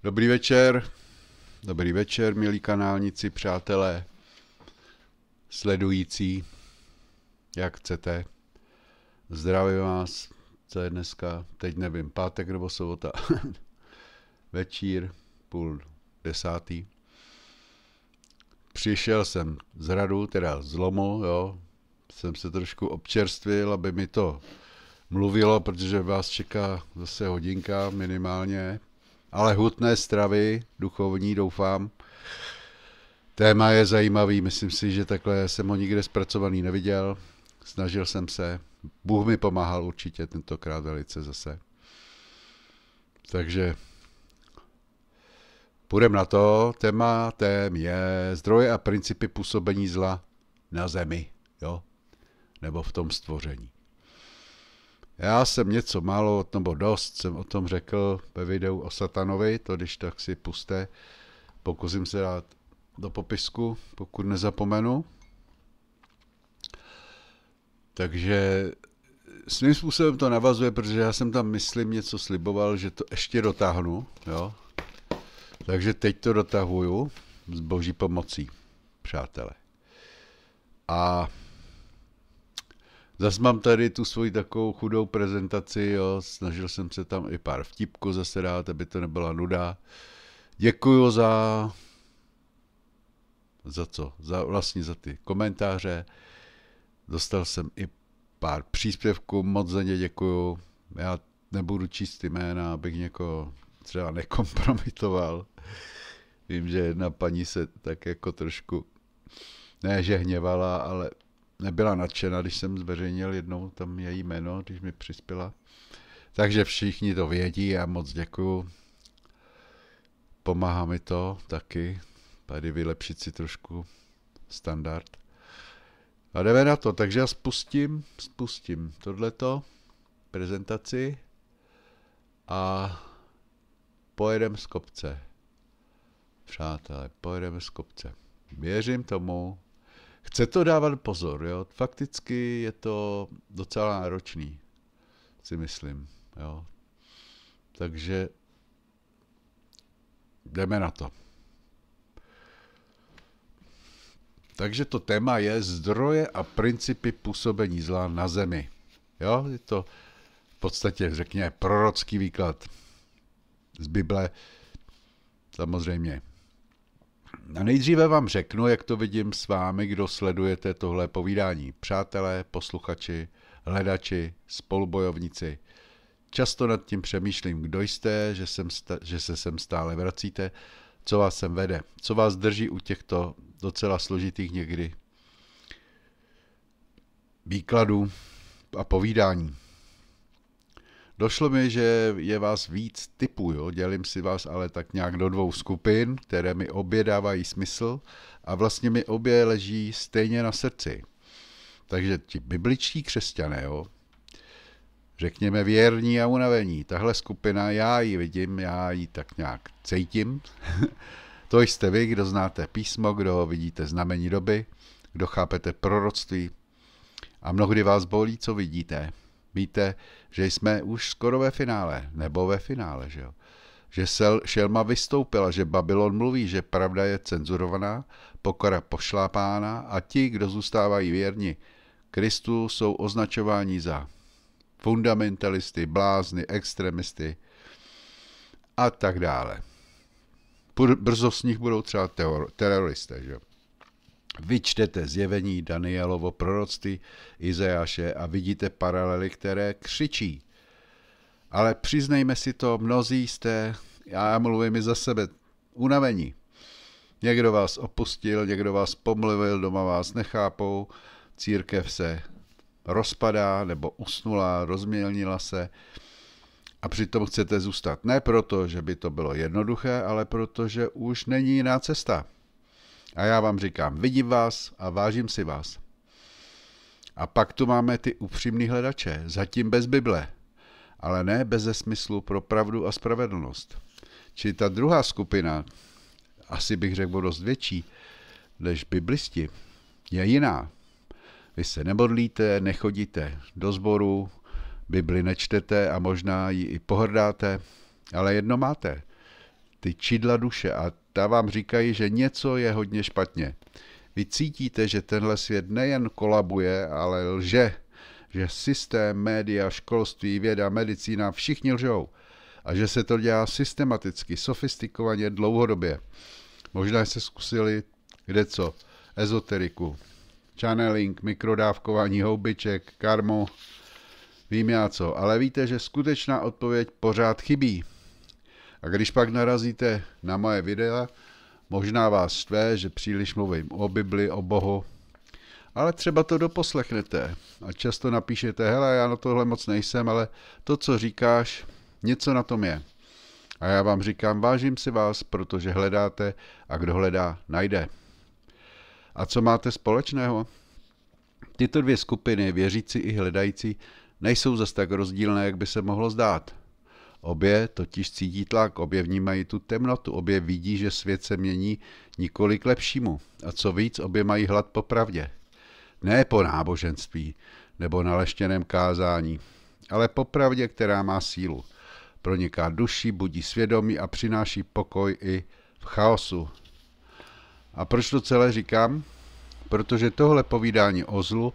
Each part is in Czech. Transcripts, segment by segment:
Dobrý večer, milí kanálníci, přátelé, sledující, jak chcete. Zdravím vás, co je dneska, teď nevím, pátek nebo sobota, večír, 9:30. Přišel jsem z hradu, teda z lomu, jo, jsem se trošku občerstvil, aby mi to mluvilo, protože vás čeká zase hodinka minimálně, ale hutné stravy, duchovní, doufám. Téma je zajímavý, myslím si, že takhle jsem ho nikde zpracovaný neviděl. Snažil jsem se, Bůh mi pomáhal určitě tentokrát velice zase. Takže půjdeme na to. Tématem je zdroje a principy působení zla na zemi, jo? Nebo v tom stvoření. Já jsem něco málo, nebo dost jsem o tom řekl ve videu o satanovi, to když tak si puste, pokusím se dát do popisku, pokud nezapomenu. Takže svým způsobem to navazuje, protože já jsem tam, myslím, něco sliboval, že to ještě dotáhnu, jo. Takže teď to dotahuju s boží pomocí, přátelé. A zase mám tady tu svoji takovou chudou prezentaci, jo. Snažil jsem se tam i pár vtipků zase dát, aby to nebyla nuda. Děkuju za co? Vlastně za ty komentáře. Dostal jsem i pár příspěvků, moc za ně děkuju. Já nebudu číst jména, abych někoho třeba nekompromitoval. Vím, že jedna paní se tak jako trošku, ne že hněvala, ale nebyla nadšena, když jsem zveřejnil jednou tam její jméno, když mi přispěla. Takže všichni to vědí a moc děkuju. Pomáhá mi to taky, tady vylepšit si trošku standard. A jdeme na to, takže já spustím tohleto prezentaci a pojedeme z kopce. Přátelé, pojedeme z kopce. Věřím tomu. Chce to dávat pozor, jo. Fakticky je to docela náročný, si myslím, jo. Takže jdeme na to. Takže to téma je zdroje a principy působení zla na zemi. Jo, je to v podstatě, řekněme, prorocký výklad z Bible, samozřejmě. A nejdříve vám řeknu, jak to vidím s vámi, kdo sledujete tohle povídání. Přátelé, posluchači, hledači, spolubojovníci. Často nad tím přemýšlím, kdo jste, že se sem stále vracíte, co vás sem vede, co vás drží u těchto docela složitých někdy výkladů a povídání. Došlo mi, že je vás víc typů, jo? Dělím si vás ale tak nějak do dvou skupin, které mi obě dávají smysl a vlastně mi obě leží stejně na srdci. Takže ti bibličtí křesťané, jo? Řekněme věrní a unavení. Tahle skupina, já ji vidím, já ji tak nějak cítím. To jste vy, kdo znáte písmo, kdo vidíte znamení doby, kdo chápete proroctví a mnohdy vás bolí, co vidíte. Víte, že jsme už skoro ve finále, nebo ve finále, že jo? Že šelma vystoupila, že Babylon mluví, že pravda je cenzurovaná, pokora pošlápána a ti, kdo zůstávají věrni Kristu, jsou označováni za fundamentalisty, blázny, extremisty a tak dále. Brzo z nich budou třeba teroristé, že? Vy čtete zjevení Danielovo proroctví Izajáše a vidíte paralely, které křičí. Ale přiznejme si to, mnozí jste, já mluvím i za sebe, unavení. Někdo vás opustil, někdo vás pomluvil, doma vás nechápou, církev se rozpadá nebo usnula, rozmělnila se a přitom chcete zůstat. Ne proto, že by to bylo jednoduché, ale proto, že už není jiná cesta. A já vám říkám, vidím vás a vážím si vás. A pak tu máme ty upřímný hledače, zatím bez Bible, ale ne bez smyslu pro pravdu a spravedlnost. Čili ta druhá skupina, asi bych řekl dost větší, než biblisti, je jiná. Vy se nemodlíte, nechodíte do sboru, Bibli nečtete a možná ji i pohrdáte, ale jedno máte. ty čidla duše a ta vám říkají, že něco je hodně špatně. Vy cítíte, že tenhle svět nejen kolabuje, ale lže. Že systém, média, školství, věda, medicína, všichni lžou. A že se to dělá systematicky, sofistikovaně, dlouhodobě. Možná jste zkusili kdeco, ezoteriku, channeling, mikrodávkování houbiček, karmu, vím já co. Ale víte, že skutečná odpověď pořád chybí. A když pak narazíte na moje videa, možná vás štve, že příliš mluvím o Bibli, o Bohu, ale třeba to doposlechnete a často napíšete, hele, já na tohle moc nejsem, ale to, co říkáš, něco na tom je. A já vám říkám, vážím si vás, protože hledáte a kdo hledá, najde. A co máte společného? Tyto dvě skupiny, věřící i hledající, nejsou zas tak rozdílné, jak by se mohlo zdát. Obě totiž cítí tlak, obě vnímají tu temnotu, obě vidí, že svět se mění nikoli k lepšímu. A co víc, obě mají hlad po pravdě. Ne po náboženství nebo naleštěném kázání, ale po pravdě, která má sílu. Proniká duši, budí svědomí a přináší pokoj i v chaosu. A proč to celé říkám? Protože tohle povídání o zlu,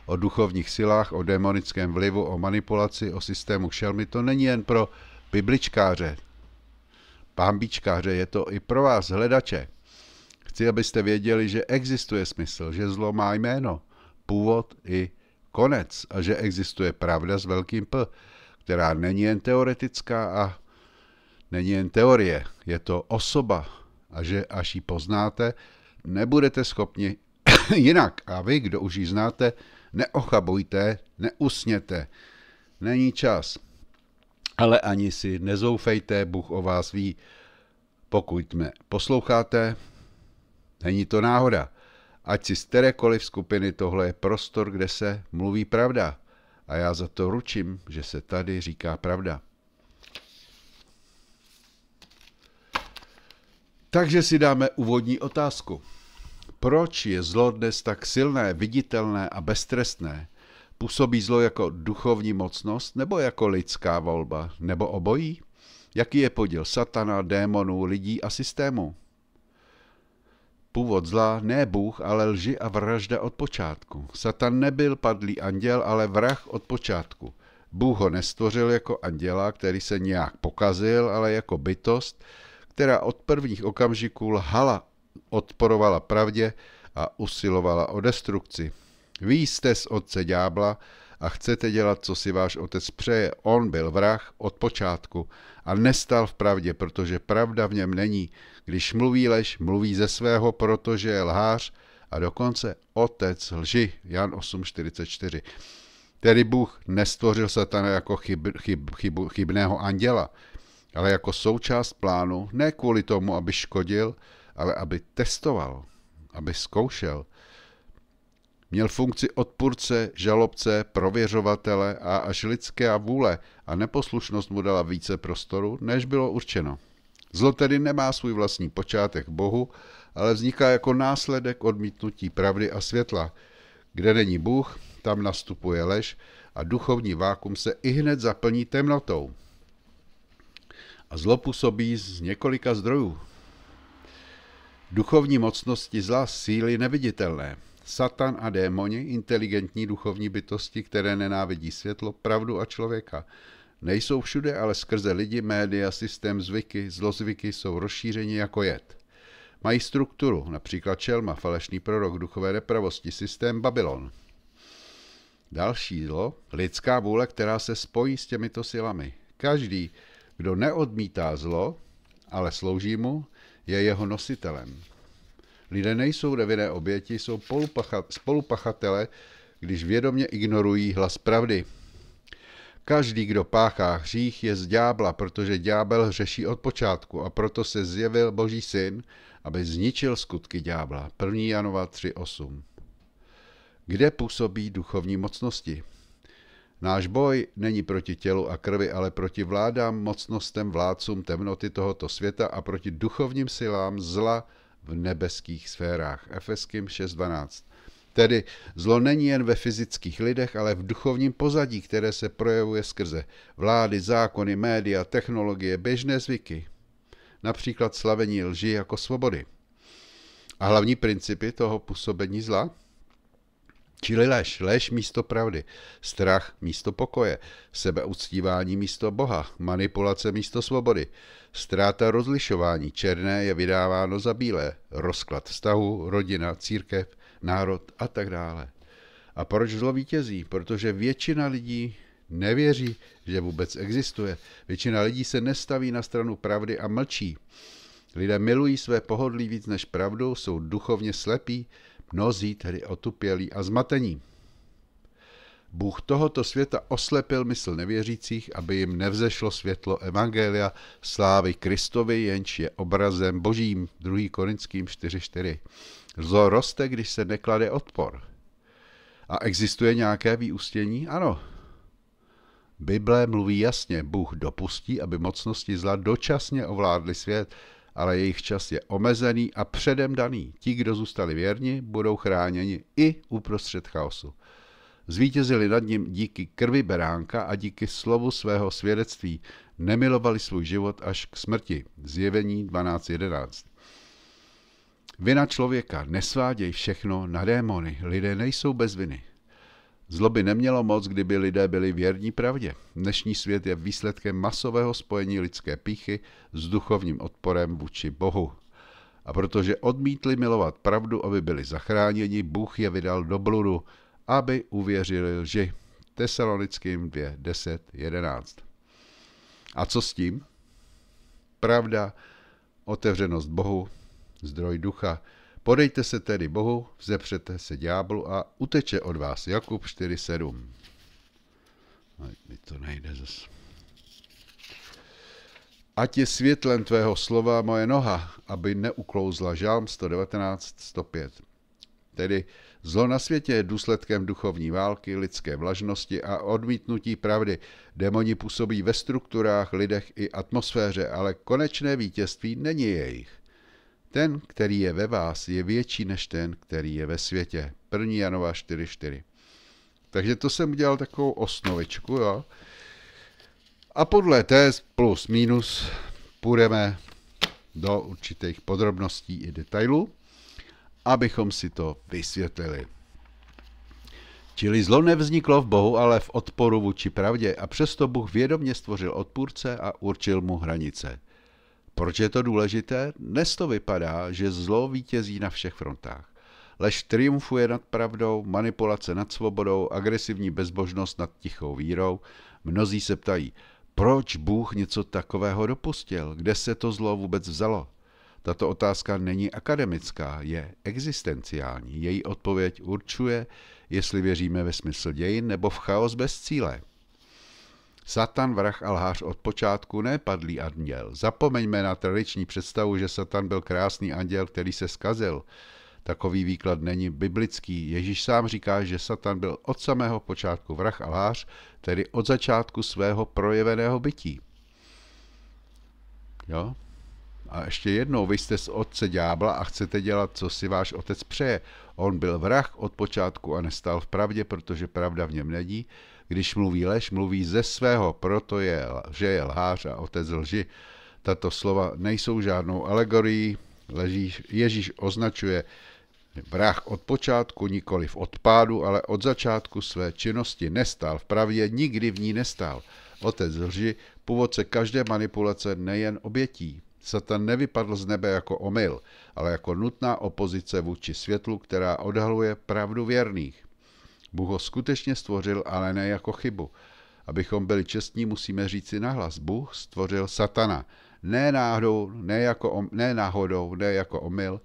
o duchovních silách, o démonickém vlivu, o manipulaci, o systému šelmy, to není jen pro bibličkáře, pámbičkáře, je to i pro vás, hledače. Chci, abyste věděli, že existuje smysl, že zlo má jméno, původ i konec a že existuje pravda s velkým P, která není jen teoretická a není jen teorie, je to osoba a že až ji poznáte, nebudete schopni jinak. A vy, kdo už ji znáte, neochabujte, neusněte. Není čas. Ale ani si nezoufejte, Bůh o vás ví. Pokud mě posloucháte, není to náhoda. Ať si z kterékoliv skupiny, tohle je prostor, kde se mluví pravda. A já za to ručím, že se tady říká pravda. Takže si dáme úvodní otázku. Proč je zlo dnes tak silné, viditelné a beztrestné? Působí zlo jako duchovní mocnost nebo jako lidská volba? Nebo obojí? Jaký je podíl satana, démonů, lidí a systému? Původ zla ne Bůh, ale lži a vražda od počátku. Satan nebyl padlý anděl, ale vrah od počátku. Bůh ho nestvořil jako anděla, který se nějak pokazil, ale jako bytost, která od prvních okamžiků lhala, odporovala pravdě a usilovala o destrukci. Vy jste z otce ďábla a chcete dělat, co si váš otec přeje. On byl vrah od počátku a nestal v pravdě, protože pravda v něm není. Když mluví lež, mluví ze svého, protože je lhář a dokonce otec lži. Jan 8.44. Tedy Bůh nestvořil satana jako chybného anděla, ale jako součást plánu, ne kvůli tomu, aby škodil, ale aby testoval, aby zkoušel. Měl funkci odpůrce, žalobce, prověřovatele a až lidská vůle a neposlušnost mu dala více prostoru, než bylo určeno. Zlo tedy nemá svůj vlastní počátek Bohu, ale vzniká jako následek odmítnutí pravdy a světla. Kde není Bůh, tam nastupuje lež a duchovní vákum se ihned zaplní temnotou. A zlo působí z několika zdrojů. Duchovní mocnosti zla, síly neviditelné. Satan a démoni, inteligentní duchovní bytosti, které nenávidí světlo, pravdu a člověka. Nejsou všude, ale skrze lidi, média, systém, zvyky, zlozvyky jsou rozšířeni jako jed. Mají strukturu, například šelma, falešný prorok, duchové nepravosti, systém Babylon. Další zlo, lidská vůle, která se spojí s těmito silami. Každý, kdo neodmítá zlo, ale slouží mu, je jeho nositelem. Lidé nejsou nevinné oběti, jsou spolupachatele, když vědomě ignorují hlas pravdy. Každý, kdo páchá hřích, je z ďábla, protože ďábel hřeší od počátku a proto se zjevil Boží syn, aby zničil skutky ďábla. 1. Janova 3.8. Kde působí duchovní mocnosti? Náš boj není proti tělu a krvi, ale proti vládám, mocnostem, vládcům temnoty tohoto světa a proti duchovním silám zla v nebeských sférách. Efeským 6.12. Tedy zlo není jen ve fyzických lidech, ale v duchovním pozadí, které se projevuje skrze vlády, zákony, média, technologie, běžné zvyky. například slavení lži jako svobody. A hlavní principy toho působení zla? Čili lež místo pravdy, strach místo pokoje, sebeuctívání místo Boha, manipulace místo svobody, ztráta rozlišování, černé je vydáváno za bílé, rozklad vztahu, rodina, církev, národ a tak dále. A proč zlo vítězí? Protože většina lidí nevěří, že vůbec existuje. Většina lidí se nestaví na stranu pravdy a mlčí. Lidé milují své pohodlí víc než pravdu, jsou duchovně slepí, mnozí tedy otupělí a zmatení. Bůh tohoto světa oslepil mysl nevěřících, aby jim nevzešlo světlo evangelia slávy Kristovi, jenž je obrazem Božím. 2. Korinským 4.4. Zlo roste, když se neklade odpor. A existuje nějaké vyústění? Ano. Bible mluví jasně, Bůh dopustí, aby mocnosti zla dočasně ovládly svět, ale jejich čas je omezený a předem daný. Ti, kdo zůstali věrni, budou chráněni i uprostřed chaosu. Zvítězili nad ním díky krvi beránka a díky slovu svého svědectví. Nemilovali svůj život až k smrti. Zjevení 12.11. Vina člověka, nesváděj všechno na démony. Lidé nejsou bez viny. Zlo by nemělo moc, kdyby lidé byli věrní pravdě. Dnešní svět je výsledkem masového spojení lidské pýchy s duchovním odporem vůči Bohu. A protože odmítli milovat pravdu, aby byli zachráněni, Bůh je vydal do bludu, aby uvěřili lži. Tesalonickým 2.10.11. A co s tím? Pravda, otevřenost Bohu, zdroj ducha. Podejte se tedy Bohu, vzepřete se ďáblu a uteče od vás. Jakub 4.7. To nejde zase. Ať je světlem tvého slova moje noha, aby neuklouzla. Žálm 119.105. Tedy zlo na světě je důsledkem duchovní války, lidské vlažnosti a odmítnutí pravdy. Démoni působí ve strukturách, lidech i atmosféře, ale konečné vítězství není jejich. Ten, který je ve vás, je větší než ten, který je ve světě. 1. Janova 4.4. Takže to jsem udělal takovou osnovičku, jo. A podle té plus minus půjdeme do určitých podrobností i detailů, abychom si to vysvětlili. Čili zlo nevzniklo v Bohu, ale v odporu vůči pravdě a přesto Bůh vědomě stvořil odpůrce a určil mu hranice. Proč je to důležité? Dnes to vypadá, že zlo vítězí na všech frontách. Lež triumfuje nad pravdou, manipulace nad svobodou, agresivní bezbožnost nad tichou vírou. Mnozí se ptají, proč Bůh něco takového dopustil? Kde se to zlo vůbec vzalo? Tato otázka není akademická, je existenciální. Její odpověď určuje, jestli věříme ve smysl dějin nebo v chaos bez cíle. Satan, vrah a lhář od počátku nepadlý anděl. Zapomeňme na tradiční představu, že Satan byl krásný anděl, který se zkazil. Takový výklad není biblický. Ježíš sám říká, že Satan byl od samého počátku vrah a lhář, tedy od začátku svého projeveného bytí. Jo? A ještě jednou, vy jste z otce ďábla a chcete dělat, co si váš otec přeje. On byl vrah od počátku a nestál v pravdě, protože pravda v něm není. Když mluví lež, mluví ze svého, proto že je lhář a otec lži. Tato slova nejsou žádnou alegorií. Ježíš označuje vrah od počátku, nikoliv od pádu, ale od začátku své činnosti nestál v pravdě, nikdy v ní nestál. Otec lži, původce každé manipulace, nejen obětí. Satan nevypadl z nebe jako omyl, ale jako nutná opozice vůči světlu, která odhaluje pravdu věrných. Bůh ho skutečně stvořil, ale ne jako chybu. Abychom byli čestní, musíme říci nahlas. Bůh stvořil Satana. Ne náhodou, ne jako omyl,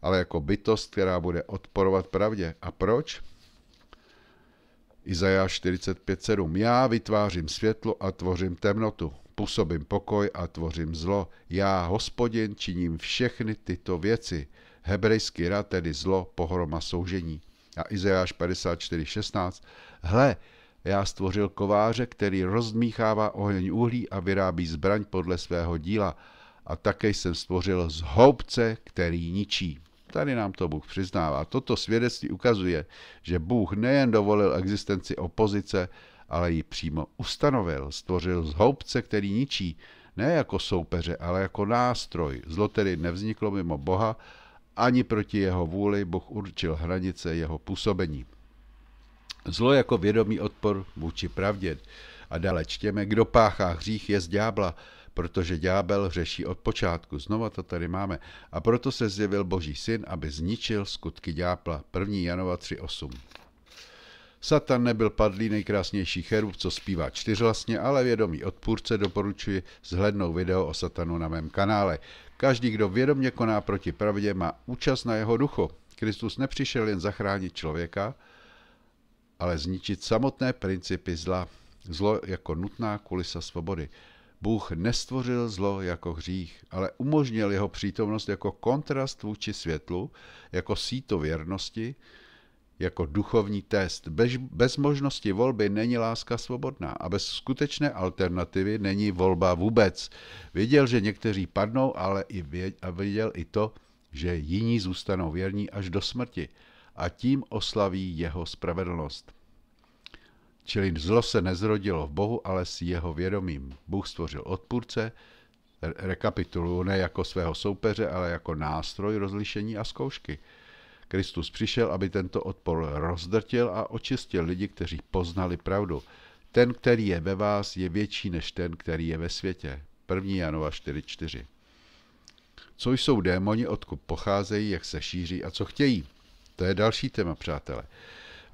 ale jako bytost, která bude odporovat pravdě. A proč? Izajáš 45.7. Já vytvářím světlo a tvořím temnotu. Působím pokoj a tvořím zlo. Já, Hospodin, činím všechny tyto věci. Hebrejský rad, tedy zlo, pohroma, soužení. A Izajáš 54.16. Hle, já stvořil kováře, který rozdmíchává oheň uhlí a vyrábí zbraň podle svého díla. A také jsem stvořil zhoubce, který ničí. Tady nám to Bůh přiznává. Toto svědectví ukazuje, že Bůh nejen dovolil existenci opozice, ale ji přímo ustanovil. Stvořil zhoubce, který ničí. Ne jako soupeře, ale jako nástroj. Zlo tedy nevzniklo mimo Boha, ani proti jeho vůli Bůh určil hranice jeho působení. Zlo jako vědomý odpor vůči pravdě. A dále čtěme, kdo páchá hřích je z ďábla, protože ďábel hřeší od počátku. Znova to tady máme. A proto se zjevil Boží syn, aby zničil skutky ďábla. 1. Janova 3.8. Satan nebyl padlý nejkrásnější cherub, co zpívá čtyřhlasně, ale vědomý odpůrce. Doporučuji zhlédnout video o Satanu na mém kanále. Každý, kdo vědomě koná proti pravdě, má účast na jeho duchu. Kristus nepřišel jen zachránit člověka, ale zničit samotné principy zla. Zlo jako nutná kulisa svobody. Bůh nestvořil zlo jako hřích, ale umožnil jeho přítomnost jako kontrast vůči světlu, jako síto věrnosti, jako duchovní test. Bez možnosti volby není láska svobodná a bez skutečné alternativy není volba vůbec. Věděl, že někteří padnou, ale věděl i to, že jiní zůstanou věrní až do smrti a tím oslaví jeho spravedlnost. Čili zlo se nezrodilo v Bohu, ale s jeho vědomím. Bůh stvořil odpůrce, rekapituluju, ne jako svého soupeře, ale jako nástroj rozlišení a zkoušky. Kristus přišel, aby tento odpor rozdrtil a očistil lidi, kteří poznali pravdu. Ten, který je ve vás, je větší než ten, který je ve světě. 1. Janova 4.4. Co jsou démoni, odkud pocházejí, jak se šíří a co chtějí? To je další téma, přátelé.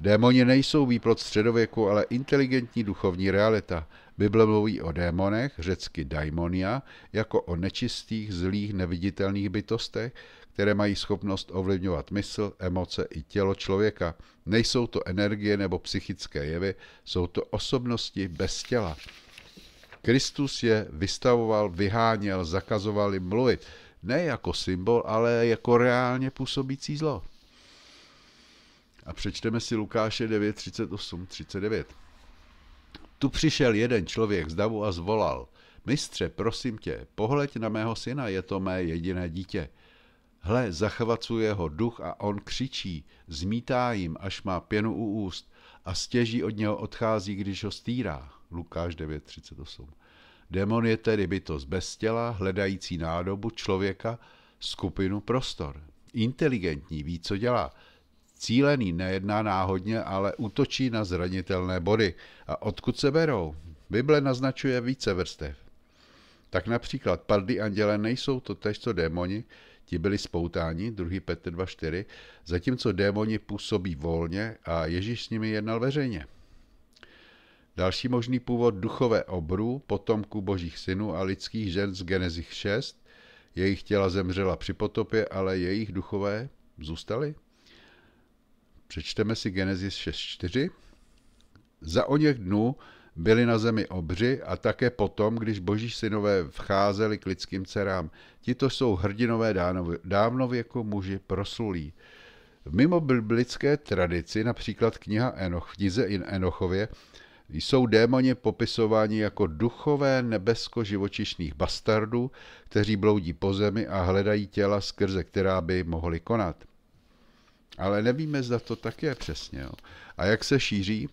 Démoni nejsou výplod středověku, ale inteligentní duchovní realita. Bible mluví o démonech, řecky daimonia, jako o nečistých, zlých, neviditelných bytostech, které mají schopnost ovlivňovat mysl, emoce i tělo člověka. Nejsou to energie nebo psychické jevy, jsou to osobnosti bez těla. Kristus je vystavoval, vyháněl, zakazoval jim mluvit. Ne jako symbol, ale jako reálně působící zlo. A přečteme si Lukáše 9.38-39. Tu přišel jeden člověk z davu a zvolal: Mistře, prosím tě, pohleď na mého syna, je to mé jediné dítě. Hle, zachvacuje ho duch a on křičí, zmítá jim, až má pěnu u úst a stěží od něho odchází, když ho stírá. Lukáš 9.38. Démon je tedy bytost bez těla, hledající nádobu člověka, skupinu, prostor. Inteligentní, ví, co dělá. Cílený, nejedná náhodně, ale útočí na zranitelné body. A odkud se berou? Bible naznačuje více vrstev. Tak například padlí anděle nejsou totéž co démoni, ti byli spoutáni, 2. Petr 2.4, zatímco démoni působí volně a Ježíš s nimi jednal veřejně. Další možný původ duchové obrů, potomků božích synů a lidských žen z Genesis 6, jejich těla zemřela při potopě, ale jejich duchové zůstaly. Přečteme si Genesis 6.4. Za oněch dnů byli na zemi obři a také potom, když boží synové vcházeli k lidským dcerám. Tito jsou hrdinové dávnověku muži proslulí. V mimobiblické tradici, například kniha Enoch, v knize Enochově, jsou démoni popisováni jako duchové nebesko-živočišných bastardů, kteří bloudí po zemi a hledají těla, skrze která by mohli konat. Ale nevíme, zda to tak je přesně. Jo. A jak se šíří?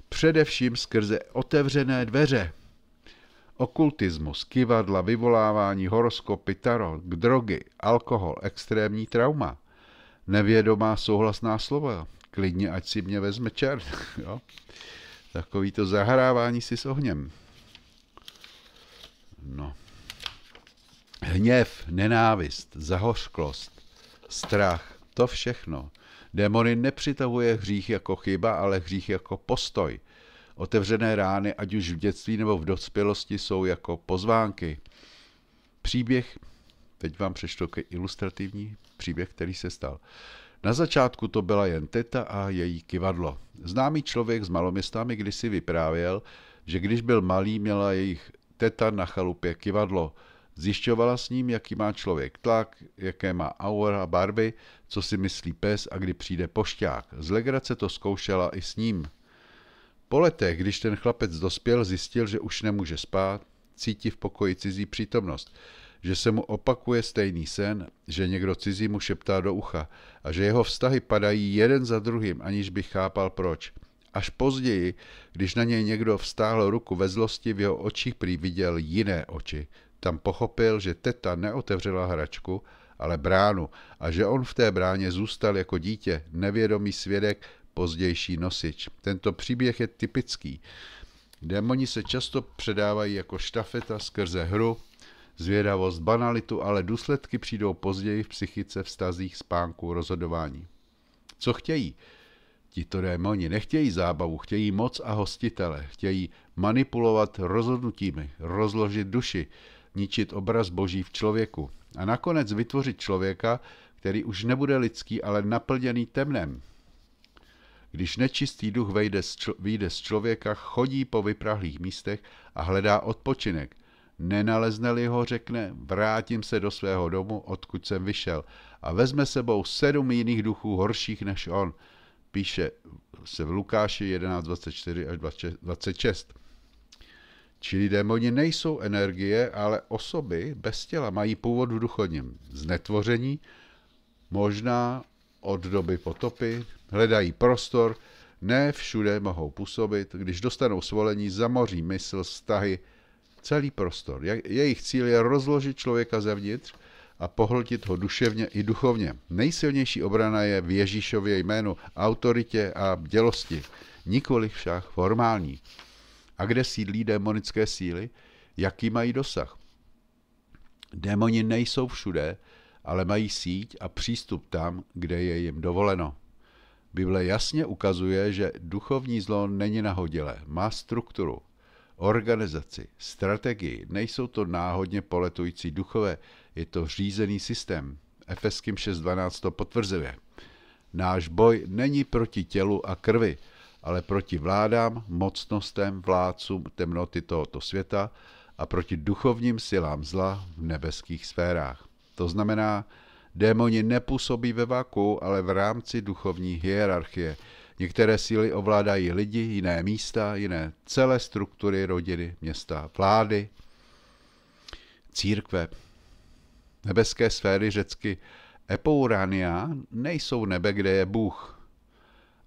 Především skrze otevřené dveře. Okultismus, kyvadla, vyvolávání, horoskopy, tarot, drogy, alkohol, extrémní trauma, nevědomá souhlasná slova. Klidně, ať si mě vezme čert. Jo. Takový to zahrávání si s ohněm. No. Hněv, nenávist, zahořklost, strach, to všechno. Démony nepřitahuje hřích jako chyba, ale hřích jako postoj. Otevřené rány, ať už v dětství nebo v dospělosti, jsou jako pozvánky. Příběh, teď vám přečtu ilustrativní příběh, který se stal. Na začátku to byla jen teta a její kyvadlo. Známý člověk z Maloměsta mi kdysi vyprávěl, že když byl malý, měla jejich teta na chalupě kyvadlo. Zjišťovala s ním, jaký má člověk tlak, jaké má aura, barvy, co si myslí pes a kdy přijde pošťák. Z legrace to zkoušela i s ním. Po letech, když ten chlapec dospěl, zjistil, že už nemůže spát, cítí v pokoji cizí přítomnost, že se mu opakuje stejný sen, že někdo cizí mu šeptá do ucha a že jeho vztahy padají jeden za druhým, aniž by chápal proč. Až později, když na něj někdo vztáhl ruku ve zlosti, v jeho očích prý viděl jiné oči. Tam pochopil, že teta neotevřela hračku, ale bránu a že on v té bráně zůstal jako dítě, nevědomý svědek, pozdější nosič. Tento příběh je typický. Démoni se často předávají jako štafeta skrze hru, zvědavost, banalitu, ale důsledky přijdou později v psychice, vztazích, spánku, rozhodování. Co chtějí? Tito démoni nechtějí zábavu, chtějí moc a hostitele, chtějí manipulovat rozhodnutími, rozložit duši, ničit obraz Boží v člověku a nakonec vytvořit člověka, který už nebude lidský, ale naplněný temnem. Když nečistý duch vyjde z člověka, chodí po vyprahlých místech a hledá odpočinek. Nenalezne-li ho, řekne, vrátím se do svého domu, odkud jsem vyšel, a vezme sebou 7 jiných duchů horších než on. Píše se v Lukáši 11:24 až 26. Čili démoni nejsou energie, ale osoby bez těla, mají původ v duchovním znetvoření, možná od doby potopy, hledají prostor, ne všude mohou působit, když dostanou svolení, zamoří mysl, vztahy, celý prostor. Jejich cíl je rozložit člověka zevnitř a pohltit ho duševně i duchovně. Nejsilnější obrana je v Ježíšově jménu, autoritě a bdělosti, nikoli však formální. A kde sídlí démonické síly? Jaký mají dosah? Démoni nejsou všude, ale mají síť a přístup tam, kde je jim dovoleno. Bible jasně ukazuje, že duchovní zlo není nahodilé, má strukturu, organizaci, strategii, nejsou to náhodně poletující duchové, je to řízený systém. Efeským 6:12 to potvrzuje. Náš boj není proti tělu a krvi, ale proti vládám, mocnostem, vládcům temnoty tohoto světa a proti duchovním silám zla v nebeských sférách. To znamená, démoni nepůsobí ve vakuu, ale v rámci duchovní hierarchie. Některé síly ovládají lidi, jiné místa, jiné celé struktury rodiny, města, vlády, církve. Nebeské sféry, řecky epourania, nejsou nebe, kde je Bůh,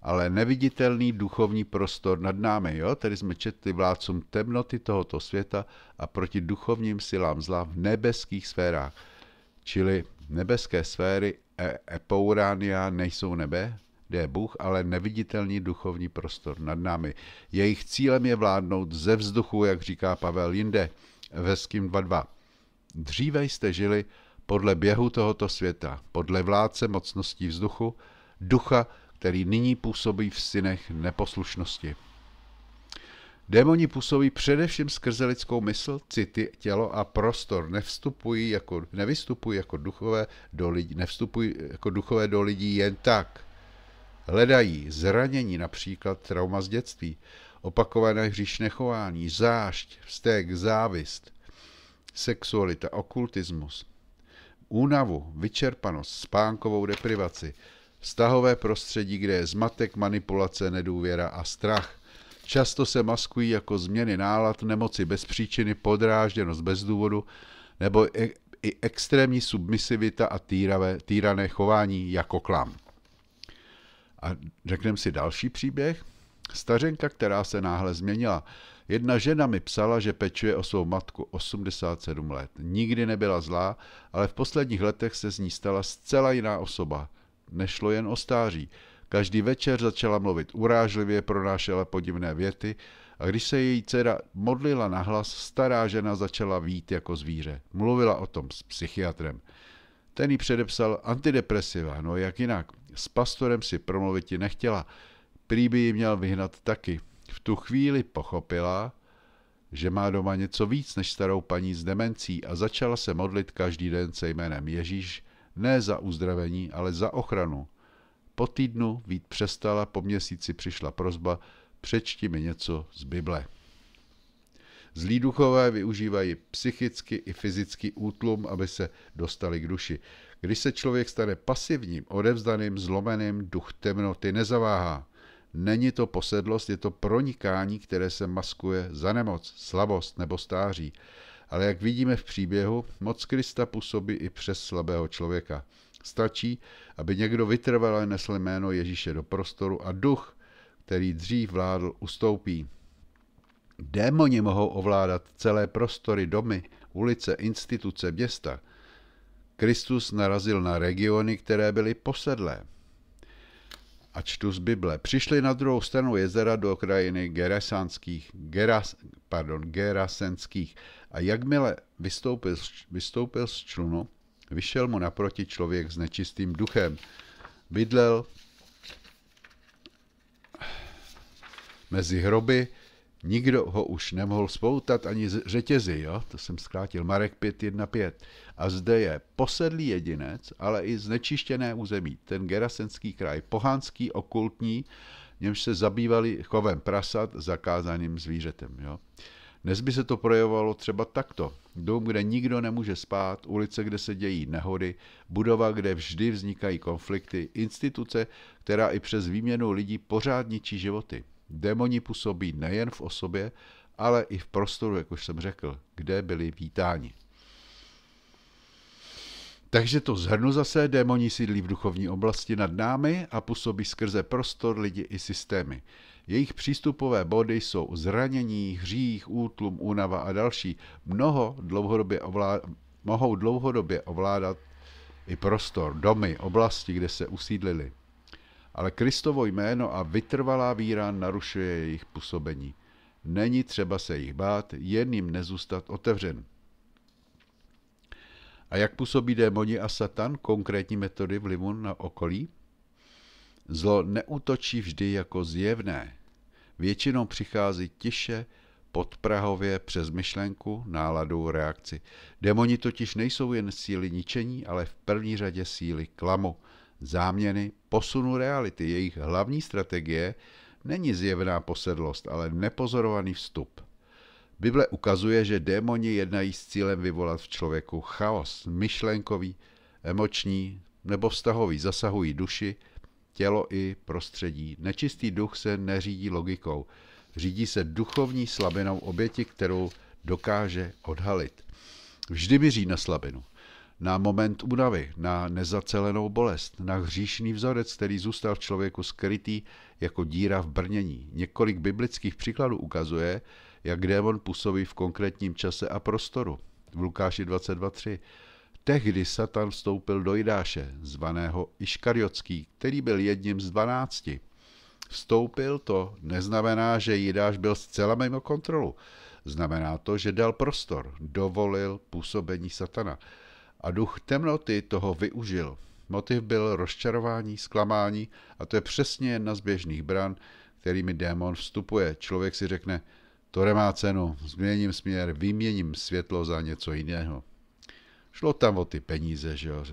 ale neviditelný duchovní prostor nad námi. Jo? Tedy jsme četli vládcům temnoty tohoto světa a proti duchovním silám zla v nebeských sférách. Čili nebeské sféry epourania nejsou nebe, kde je Bůh, ale neviditelný duchovní prostor nad námi. Jejich cílem je vládnout ze vzduchu, jak říká Pavel jinde, Efeským 2:2. Dříve jste žili podle běhu tohoto světa, podle vládce mocností vzduchu, ducha, který nyní působí v synech neposlušnosti. Démoni působí především skrze lidskou mysl, city, tělo a prostor. Nevstupují jako duchové do lidí jen tak. Hledají zranění, například trauma z dětství, opakované hříšné chování, zášť, vztek, závist, sexualita, okultismus, únavu, vyčerpanost, spánkovou deprivaci, vztahové prostředí, kde je zmatek, manipulace, nedůvěra a strach. Často se maskují jako změny nálad, nemoci bez příčiny, podrážděnost bez důvodu nebo i extrémní submisivita a týrané chování jako klam. A řekneme si další příběh. Stařenka, která se náhle změnila. Jedna žena mi psala, že pečuje o svou matku 87 let. Nikdy nebyla zlá, ale v posledních letech se z ní stala zcela jiná osoba. Nešlo jen o stáří. Každý večer začala mluvit urážlivě, pronášela podivné věty a když se její dcera modlila nahlas, stará žena začala vít jako zvíře. Mluvila o tom s psychiatrem. Ten jí předepsal antidepresiva, no jak jinak. S pastorem si promluviti nechtěla. Prý by ji měl vyhnat taky. V tu chvíli pochopila, že má doma něco víc než starou paní s demencí a začala se modlit každý den se jménem Ježíš, ne za uzdravení, ale za ochranu. Po týdnu vít přestala, po měsíci přišla prosba, přečti mi něco z Bible. Zlí duchové využívají psychicky i fyzický útlum, aby se dostali k duši. Když se člověk stane pasivním, odevzdaným, zlomeným, duch temnoty nezaváhá. Není to posedlost, je to pronikání, které se maskuje za nemoc, slabost nebo stáří. Ale jak vidíme v příběhu, moc Krista působí i přes slabého člověka. Stačí, aby někdo vytrvale nesl jméno Ježíše do prostoru a duch, který dřív vládl, ustoupí. Démoni mohou ovládat celé prostory, domy, ulice, instituce, města. Kristus narazil na regiony, které byly posedlé. A čtu z Bible. Přišli na druhou stranu jezera do krajiny Gerasenských a jakmile vystoupil z člunu, vyšel mu naproti člověk s nečistým duchem. Bydlel mezi hroby, nikdo ho už nemohl spoutat ani řetězy, jo? To jsem zkrátil, Marek 5.1.5. A zde je posedlý jedinec, ale i znečištěné území, ten Gerasenský kraj, pohanský, okultní, němž se zabývali chovem prasat, zakázaným zvířetem. Jo? Dnes by se to projevovalo třeba takto. Dům, kde nikdo nemůže spát, ulice, kde se dějí nehody, budova, kde vždy vznikají konflikty, instituce, která i přes výměnu lidí pořád ničí životy. Démoni působí nejen v osobě, ale i v prostoru, jak už jsem řekl, kde byli vítáni. Takže to shrnu zase, démoni sídlí v duchovní oblasti nad námi a působí skrze prostor, lidi i systémy. Jejich přístupové body jsou zranění, hřích, útlum, únava a další. Mohou dlouhodobě ovládat i prostor, domy, oblasti, kde se usídlili. Ale Kristovo jméno a vytrvalá víra narušuje jejich působení. Není třeba se jich bát, jen jim nezůstat otevřen. A jak působí démoni a Satan, konkrétní metody vlivu na okolí? Zlo neútočí vždy jako zjevné. Většinou přichází tiše, podprahově, přes myšlenku, náladu, reakci. Démoni totiž nejsou jen síly ničení, ale v první řadě síly klamu, záměny, posunu reality. Jejich hlavní strategie není zjevná posedlost, ale nepozorovaný vstup. Bible ukazuje, že démoni jednají s cílem vyvolat v člověku chaos, myšlenkový, emoční nebo vztahový, zasahují duši, tělo i prostředí. Nečistý duch se neřídí logikou, řídí se duchovní slabinou oběti, kterou dokáže odhalit. Vždy míří na slabinu, na moment únavy, na nezacelenou bolest, na hříšný vzorec, který zůstal v člověku skrytý jako díra v brnění. Několik biblických příkladů ukazuje, jak démon působí v konkrétním čase a prostoru. V Lukáši 22.3. Tehdy Satan vstoupil do Jidáše, zvaného Iškariotský, který byl jedním z 12. Vstoupil to neznamená, že Jidáš byl zcela mimo kontrolu. Znamená to, že dal prostor, dovolil působení Satana. A duch temnoty toho využil. Motiv byl rozčarování, zklamání a to je přesně jedna z běžných bran, kterými démon vstupuje. Člověk si řekne, to nemá cenu, změním směr, vyměním světlo za něco jiného. Šlo tam o ty peníze, že jo.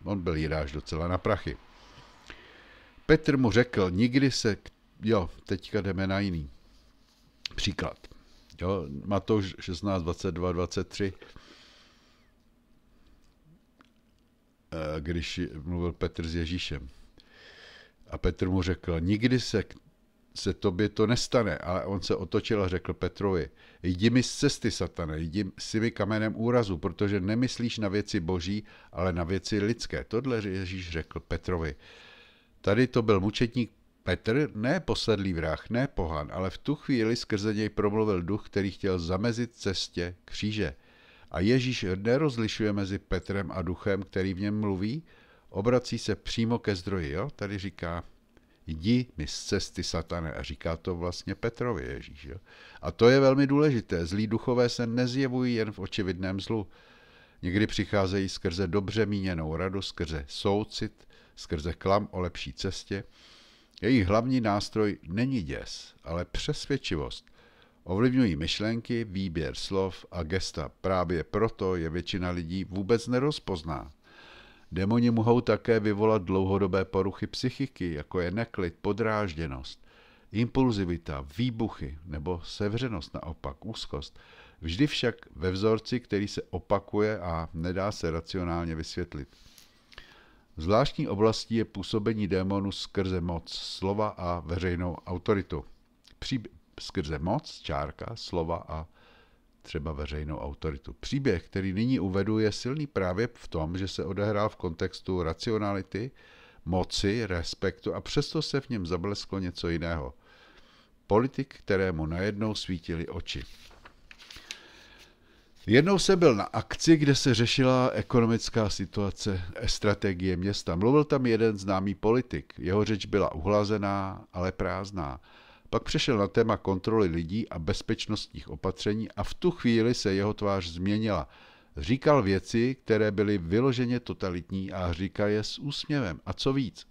On byl Jidáš docela na prachy. Petr mu řekl, nikdy se, teďka jdeme na jiný příklad. Jo, Matouš 16, 22, 23. Když mluvil Petr s Ježíšem. A Petr mu řekl, nikdy se tobě to nestane, ale on se otočil a řekl Petrovi, jdi mi z cesty, Satane, jdi si mi kamenem úrazu, protože nemyslíš na věci boží, ale na věci lidské. Tohle Ježíš řekl Petrovi. Tady to byl mučetník Petr, ne posedlý vrah, ne pohan, ale v tu chvíli skrze něj promluvil duch, který chtěl zamezit cestě kříže. A Ježíš nerozlišuje mezi Petrem a duchem, který v něm mluví, obrací se přímo ke zdroji. Jo? Tady říká, jdi mi z cesty, Satane, a říká to vlastně Petrovi Ježíš. Jo? A to je velmi důležité. Zlí duchové se nezjevují jen v očividném zlu. Někdy přicházejí skrze dobře míněnou radost, skrze soucit, skrze klam o lepší cestě. Jejich hlavní nástroj není děs, ale přesvědčivost. Ovlivňují myšlenky, výběr slov a gesta. Právě proto je většina lidí vůbec nerozpozná. Démoni mohou také vyvolat dlouhodobé poruchy psychiky, jako je neklid, podrážděnost, impulzivita, výbuchy nebo sevřenost, naopak úzkost. Vždy však ve vzorci, který se opakuje a nedá se racionálně vysvětlit. Zvláštní oblastí je působení démonu skrze moc slova a veřejnou autoritu. Skrze moc, slova a třeba veřejnou autoritu. Příběh, který nyní uvedu, je silný právě v tom, že se odehrál v kontextu racionality, moci, respektu a přesto se v něm zablesklo něco jiného. politik, kterému najednou svítily oči. Jednou jsem byl na akci, kde se řešila ekonomická situace, strategie města. Mluvil tam jeden známý politik. Jeho řeč byla uhlazená, ale prázdná. Pak přešel na téma kontroly lidí a bezpečnostních opatření a v tu chvíli se jeho tvář změnila. Říkal věci, které byly vyloženě totalitní a říkal je s úsměvem. A co víc,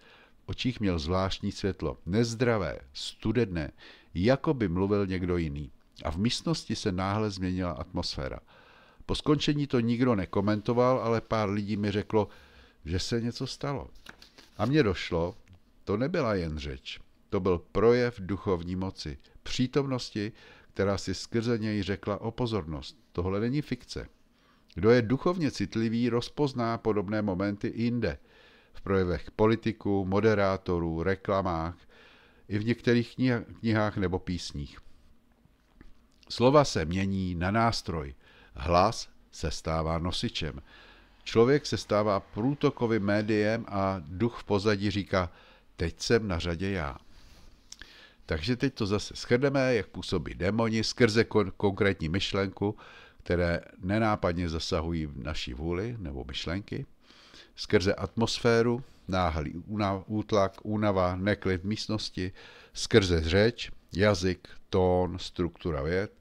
v očích měl zvláštní světlo, nezdravé, studené, jako by mluvil někdo jiný. A v místnosti se náhle změnila atmosféra. Po skončení to nikdo nekomentoval, ale pár lidí mi řeklo, že se něco stalo. A mně došlo, to nebyla jen řeč, to byl projev duchovní moci, přítomnosti, která si skrze něj řekla o pozornost. Tohle není fikce. Kdo je duchovně citlivý, rozpozná podobné momenty i jinde. V projevech politiků, moderátorů, reklamách, i v některých knihách nebo písních. Slova se mění na nástroj. Hlas se stává nosičem. Člověk se stává průtokovým médiem a duch v pozadí říká, teď jsem na řadě já. Takže teď to zase shrneme, jak působí démoni skrze konkrétní myšlenku, které nenápadně zasahují v naší vůli nebo myšlenky, skrze atmosféru, náhlý útlak, únava, neklid v místnosti, skrze řeč, jazyk, tón, struktura vět,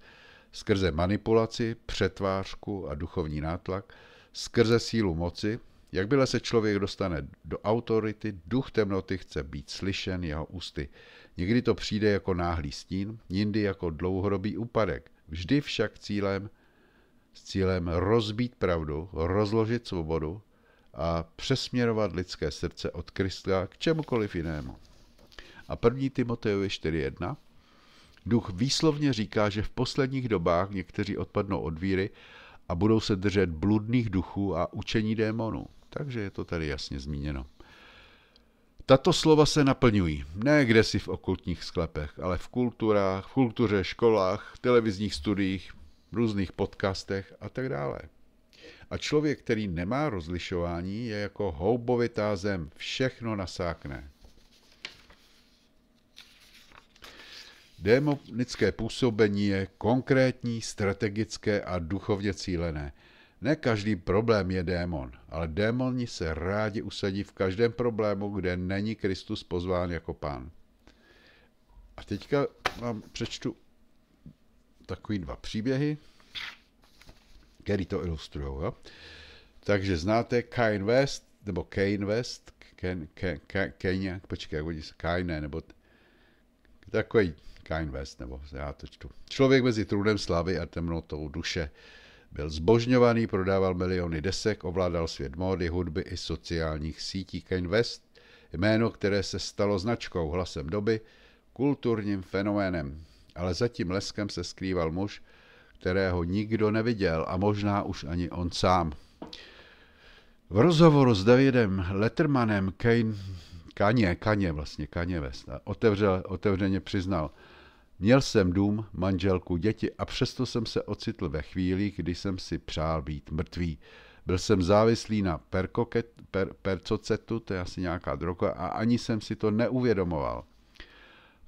skrze manipulaci, přetvářku a duchovní nátlak, skrze sílu moci, jakmile se člověk dostane do autority, duch temnoty chce být slyšen jeho ústy. Někdy to přijde jako náhlý stín, jindy jako dlouhodobý úpadek. Vždy však s cílem rozbít pravdu, rozložit svobodu a přesměrovat lidské srdce od Krista k čemukoliv jinému. A 1. Timotejovi 4.1. Duch výslovně říká, že v posledních dobách někteří odpadnou od víry a budou se držet bludných duchů a učení démonů. Takže je to tady jasně zmíněno. Tato slova se naplňují, ne kdesi v okultních sklepech, ale v kultuře, školách, televizních studiích, různých podcastech a tak dále. A člověk, který nemá rozlišování, je jako houbovitá zem, všechno nasákne. Démonické působení je konkrétní, strategické a duchovně cílené. Ne každý problém je démon, ale démoni se rádi usadí v každém problému, kde není Kristus pozván jako pán. A teďka vám přečtu takový 2 příběhy, který to ilustrují. Jo? Takže znáte Kanye West, nebo Kanye West, Kanye, počkej, jak se Kanye, nebo takový Kanye West, nebo já to čtu. Člověk mezi trůnem slávy a temnotou duše. Byl zbožňovaný, prodával miliony desek, ovládal svět módy, hudby i sociálních sítí. Kanye West, jméno, které se stalo značkou, hlasem doby, kulturním fenoménem. Ale za tím leskem se skrýval muž, kterého nikdo neviděl a možná už ani on sám. V rozhovoru s Davidem Lettermanem Kanye West otevřeně přiznal, měl jsem dům, manželku, děti a přesto jsem se ocitl ve chvíli, kdy jsem si přál být mrtvý. Byl jsem závislý na percocetu, to je asi nějaká droga, a ani jsem si to neuvědomoval.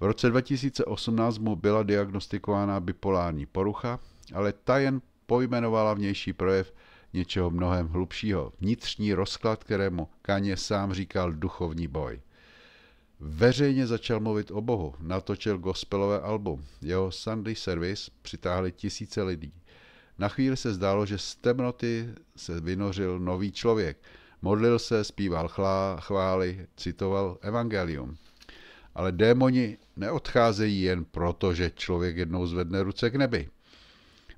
V roce 2018 mu byla diagnostikována bipolární porucha, ale ta jen pojmenovala vnější projev něčeho mnohem hlubšího. Vnitřní rozklad, kterému Kanye sám říkal duchovní boj. Veřejně začal mluvit o Bohu, natočil gospelové album. Jeho Sunday service přitáhli tisíce lidí. Na chvíli se zdálo, že z temnoty se vynořil nový člověk. Modlil se, zpíval chvály, citoval evangelium. Ale démoni neodcházejí jen proto, že člověk jednou zvedne ruce k nebi.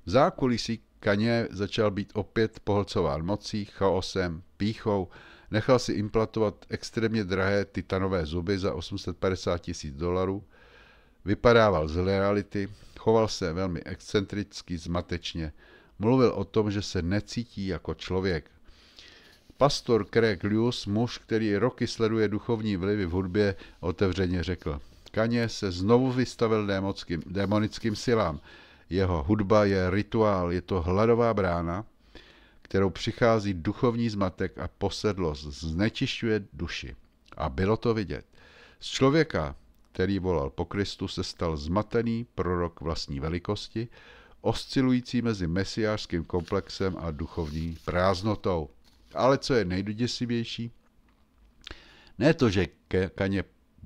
V zákulisí Kanye začal být opět pohlcován mocí, chaosem, pýchou, nechal si implantovat extrémně drahé titanové zuby za $850,000, vypadával z reality, choval se velmi excentricky, zmatečně, mluvil o tom, že se necítí jako člověk. Pastor Craig Lewis, muž, který roky sleduje duchovní vlivy v hudbě, otevřeně řekl, Kanye se znovu vystavil démonickým silám. Jeho hudba je rituál, je to hladová brána, kterou přichází duchovní zmatek a posedlost, znečišťuje duši. A bylo to vidět. Z člověka který volal po Kristu, se stal zmatený prorok vlastní velikosti, oscilující mezi mesiářským komplexem a duchovní prázdnotou. Ale co je nejděsivější? Ne to, že Kaně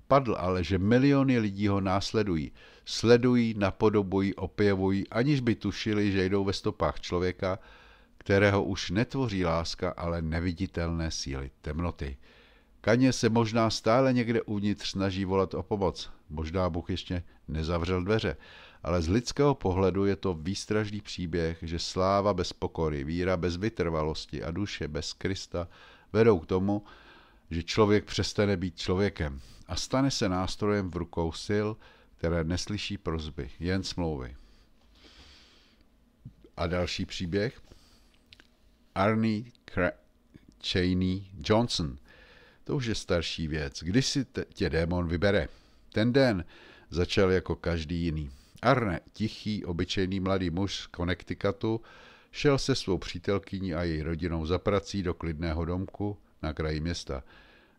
padl, ale že miliony lidí ho následují. Sledují, napodobují, opěvují, aniž by tušili, že jdou ve stopách člověka, kterého už netvoří láska, ale neviditelné síly temnoty. Kaně se možná stále někde uvnitř snaží volat o pomoc. Možná Bůh ještě nezavřel dveře, ale z lidského pohledu je to výstražný příběh, že sláva bez pokory, víra bez vytrvalosti a duše bez Krista vedou k tomu, že člověk přestane být člověkem a stane se nástrojem v rukou sil, které neslyší prosby, jen smlouvy. A další příběh. Arnie Cheney Johnson. To už je starší věc. Když si tě démon vybere? Ten den začal jako každý jiný. Arne, tichý, obyčejný mladý muž z Connecticutu, šel se svou přítelkyní a její rodinou za prací do klidného domku na kraji města.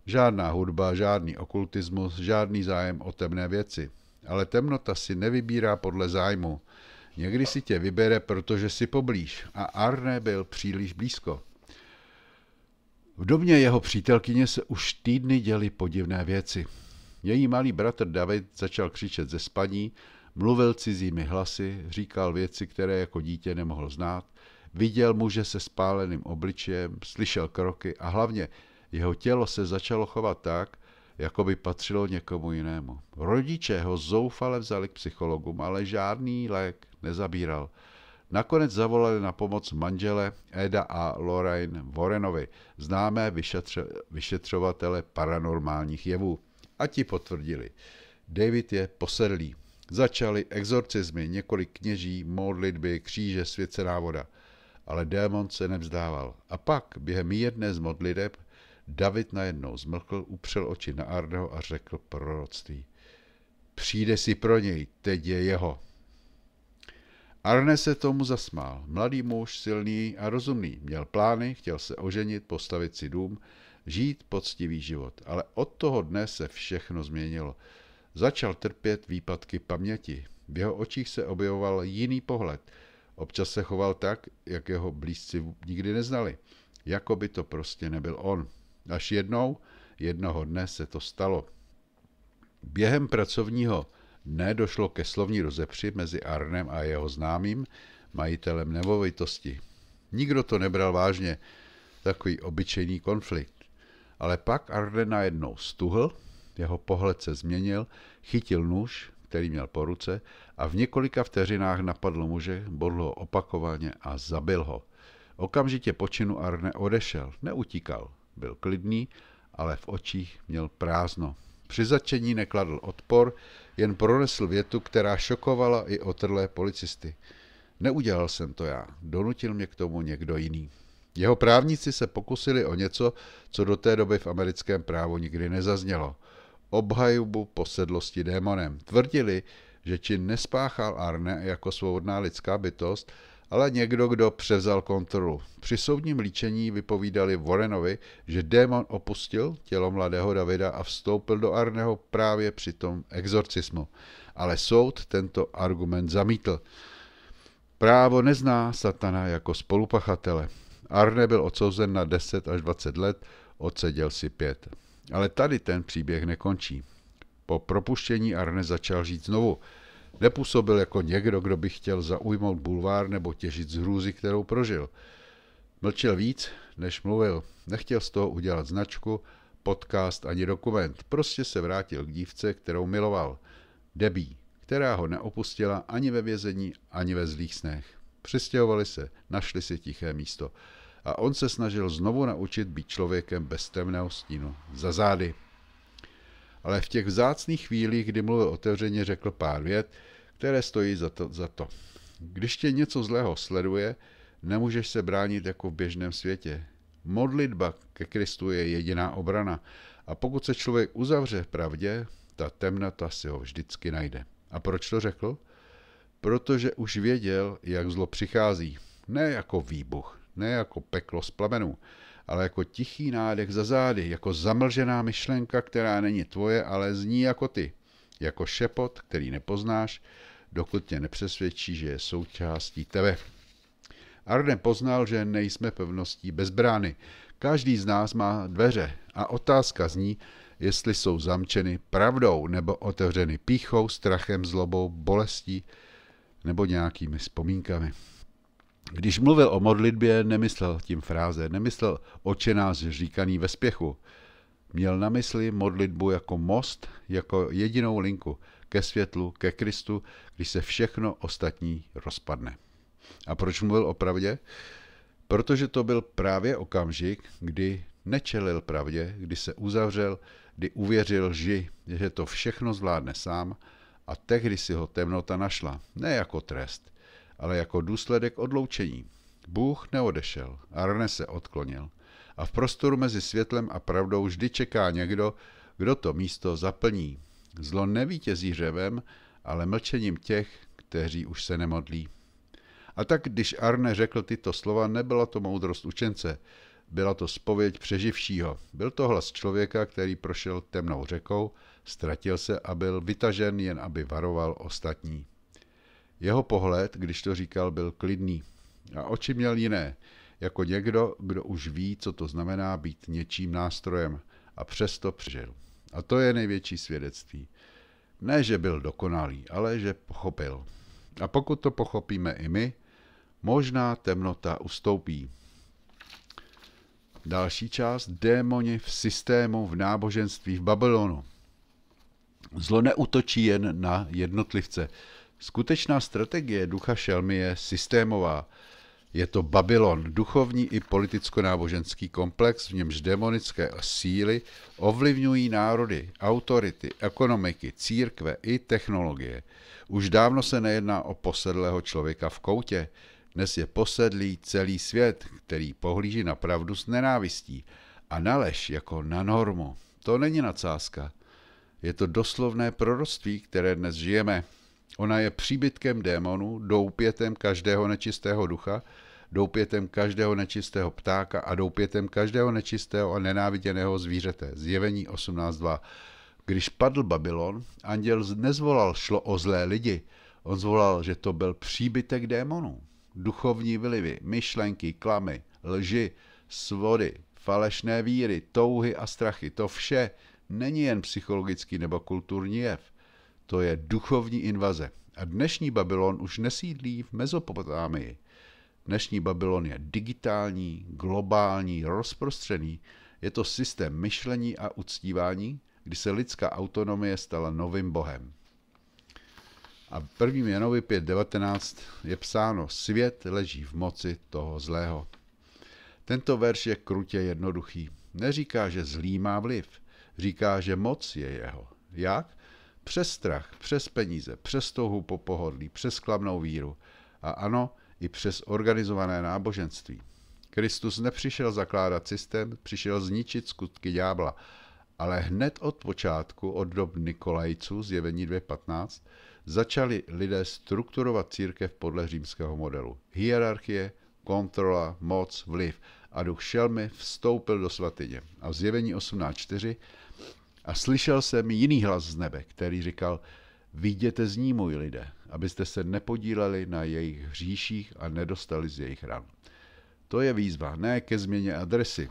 Žádná hudba, žádný okultismus, žádný zájem o temné věci. Ale temnota si nevybírá podle zájmu. Někdy si tě vybere, protože si poblíž. A Arne byl příliš blízko. V domě jeho přítelkyně se už týdny děly podivné věci. Její malý bratr David začal křičet ze spaní, mluvil cizími hlasy, říkal věci, které jako dítě nemohl znát, viděl muže se spáleným obličejem, slyšel kroky a hlavně jeho tělo se začalo chovat tak, jako by patřilo někomu jinému. Rodiče ho zoufale vzali k psychologům, ale žádný lék nezabíral. Nakonec zavolali na pomoc manžele Eda a Lorraine Warrenovi, známé vyšetřovatele paranormálních jevů. A ti potvrdili. David je posedlý. Začaly exorcismy, několik kněží, modlitby, kříže, svěcená voda. Ale démon se nevzdával. A pak, během jedné z modliteb, David najednou zmlkl, upřel oči na Arneho a řekl proroctví. Přijde si pro něj, teď je jeho. Arne se tomu zasmál. Mladý muž, silný a rozumný. Měl plány, chtěl se oženit, postavit si dům, žít poctivý život. Ale od toho dne se všechno změnilo. Začal trpět výpadky paměti. V jeho očích se objevoval jiný pohled. Občas se choval tak, jak jeho blízci nikdy neznali. Jako by to prostě nebyl on. Až jednoho dne se to stalo. Během pracovního dne došlo ke slovní rozepři mezi Arnem a jeho známým, majitelem nemovitosti. Nikdo to nebral vážně, takový obyčejný konflikt. Ale pak Arne najednou stuhl, jeho pohled se změnil, chytil nůž, který měl po ruce, a v několika vteřinách napadl muže, bodl ho opakovaně a zabil ho. Okamžitě po činu Arne odešel, neutíkal, byl klidný, ale v očích měl prázdno. Při zatčení nekladl odpor, jen pronesl větu, která šokovala i otrlé policisty. Neudělal jsem to já, donutil mě k tomu někdo jiný. Jeho právníci se pokusili o něco, co do té doby v americkém právu nikdy nezaznělo. Obhajobu posedlosti démonem. Tvrdili, že čin nespáchal Arne jako svobodná lidská bytost, ale někdo, kdo převzal kontrolu. Při soudním líčení vypovídali Warrenovi, že démon opustil tělo mladého Davida a vstoupil do Arneho právě při tom exorcismu. Ale soud tento argument zamítl. Právo nezná satana jako spolupachatele. Arne byl odsouzen na 10 až 20 let, odseděl si 5. Ale tady ten příběh nekončí. Po propuštění Arne začal žít znovu. Nepůsobil jako někdo, kdo by chtěl zaujmout bulvár nebo těžit z hrůzy, kterou prožil. Mlčel víc, než mluvil. Nechtěl z toho udělat značku, podcast ani dokument. Prostě se vrátil k dívce, kterou miloval. Debbie, která ho neopustila ani ve vězení, ani ve zlých snech. Přistěhovali se, našli si tiché místo. A on se snažil znovu naučit být člověkem bez temného stínu. Za zády. Ale v těch vzácných chvílích, kdy mluvil otevřeně, řekl pár vět, které stojí za to. Když tě něco zlého sleduje, nemůžeš se bránit jako v běžném světě. Modlitba ke Kristu je jediná obrana. A pokud se člověk uzavře v pravdě, ta temnota si ho vždycky najde. A proč to řekl? Protože už věděl, jak zlo přichází. Ne jako výbuch, ne jako peklo z plamenů, ale jako tichý nádech za zády, jako zamlžená myšlenka, která není tvoje, ale zní jako ty. jako šepot, který nepoznáš, dokud tě nepřesvědčí, že je součástí tebe. Arne poznal, že nejsme pevností bez brány. Každý z nás má dveře a otázka zní, jestli jsou zamčeny pravdou nebo otevřeny pýchou, strachem, zlobou, bolestí nebo nějakými vzpomínkami. Když mluvil o modlitbě, nemyslel tím fráze, nemyslel Otče náš říkaný ve spěchu. Měl na mysli modlitbu jako most, jako jedinou linku ke světlu, ke Kristu, když se všechno ostatní rozpadne. A proč mluvil o pravdě? Protože to byl právě okamžik, kdy nečelil pravdě, kdy se uzavřel, kdy uvěřil lži, že to všechno zvládne sám, a tehdy si ho temnota našla, ne jako trest, ale jako důsledek odloučení. Bůh neodešel, Arne se odklonil. A v prostoru mezi světlem a pravdou vždy čeká někdo, kdo to místo zaplní. Zlo nevítězí řevem, ale mlčením těch, kteří už se nemodlí. A tak, když Arne řekl tyto slova, nebyla to moudrost učence, byla to zpověď přeživšího. Byl to hlas člověka, který prošel temnou řekou, ztratil se a byl vytažen, jen aby varoval ostatní. Jeho pohled, když to říkal, byl klidný. A oči měl jiné, jako někdo, kdo už ví, co to znamená být něčím nástrojem, a přesto přežil. A to je největší svědectví. Ne, že byl dokonalý, ale že pochopil. A pokud to pochopíme i my, možná temnota ustoupí. Další část, démoni v systému, v náboženství v Babylonu. Zlo neútočí jen na jednotlivce. Skutečná strategie ducha šelmy je systémová. Je to Babylon, duchovní i politicko-náboženský komplex, v němž démonické síly ovlivňují národy, autority, ekonomiky, církve i technologie. Už dávno se nejedná o posedlého člověka v koutě. Dnes je posedlý celý svět, který pohlíží na pravdu s nenávistí a na lež jako na normu. To není nadsázka. Je to doslovné proroctví, které dnes žijeme. Ona je příbytkem démonů, doupětem každého nečistého ducha, doupětem každého nečistého ptáka a doupětem každého nečistého a nenáviděného zvířete. Zjevení 18.2. Když padl Babylon, anděl nezvolal, šlo o zlé lidi. On zvolal, že to byl příbytek démonů. Duchovní vlivy, myšlenky, klamy, lži, svody, falešné víry, touhy a strachy. To vše není jen psychologický nebo kulturní jev. To je duchovní invaze. A dnešní Babylon už nesídlí v Mezopotámii. Dnešní Babylon je digitální, globální, rozprostřený. Je to systém myšlení a uctívání, kdy se lidská autonomie stala novým bohem. A v 1. Janovi 5.19 je psáno: svět leží v moci toho zlého. Tento verš je krutě jednoduchý. Neříká, že zlý má vliv. Říká, že moc je jeho. Jak? Přes strach, přes peníze, přes touhu po pohodlí, přes klamnou víru. A ano, i přes organizované náboženství. Kristus nepřišel zakládat systém, přišel zničit skutky ďábla. Ale hned od počátku, od dob Nikolajců, Zjevení 2.15, začali lidé strukturovat církev podle římského modelu. Hierarchie, kontrola, moc, vliv. A duch šelmy vstoupil do svatyně. A v Zjevení 18.4 a slyšel jsem jiný hlas z nebe, který říkal: vyjděte z ní, můj lidé, abyste se nepodíleli na jejich hříších a nedostali z jejich ran. To je výzva ne ke změně adresy,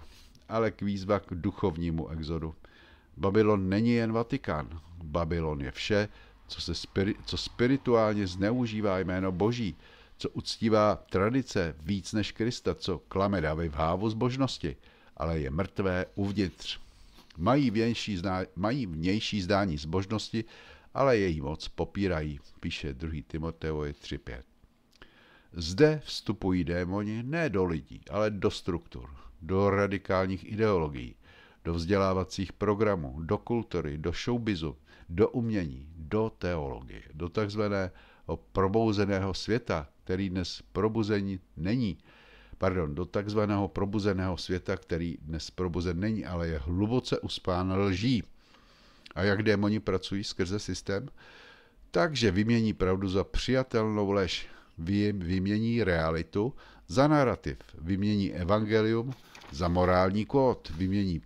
ale k výzva k duchovnímu exodu. Babylon není jen Vatikán. Babylon je vše, co spirituálně zneužívá jméno Boží, co uctívá tradice víc než Krista, co klame davy v hávu zbožnosti, ale je mrtvé uvnitř. Mají vnější zdání zbožnosti, ale její moc popírají, píše 2. Timoteovi 3.5. Zde vstupují démoni ne do lidí, ale do struktur, do radikálních ideologií, do vzdělávacích programů, do kultury, do showbizu, do umění, do teologie, do takzvaného probouzeného světa, který dnes probuzení není. Do takzvaného probuzeného světa, který dnes probuzen není, ale je hluboce uspán lží. A jak démoni pracují skrze systém? Takže vymění pravdu za přijatelnou lež, vymění realitu za narrativ, vymění evangelium za morální kód, vymění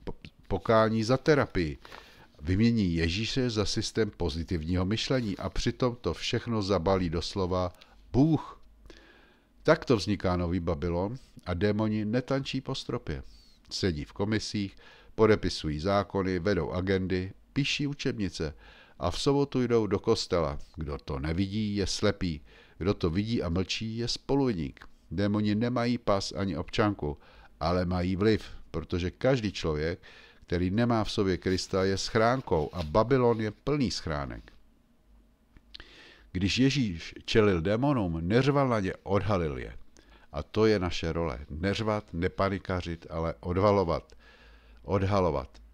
pokání za terapii Vymění Ježíše za systém pozitivního myšlení a přitom to všechno zabalí doslova Bůh. Takto vzniká nový Babylon a démoni netančí po stropě. Sedí v komisích, podepisují zákony, vedou agendy, píší učebnice a v sobotu jdou do kostela. Kdo to nevidí, je slepý. Kdo to vidí a mlčí, je spoluviník. Démoni nemají pas ani občanku, ale mají vliv, protože každý člověk, který nemá v sobě Krista, je schránkou a Babylon je plný schránek. Když Ježíš čelil démonům, neřval na ně, odhalil je. A to je naše role. Neřvat, nepanikařit, ale odhalovat.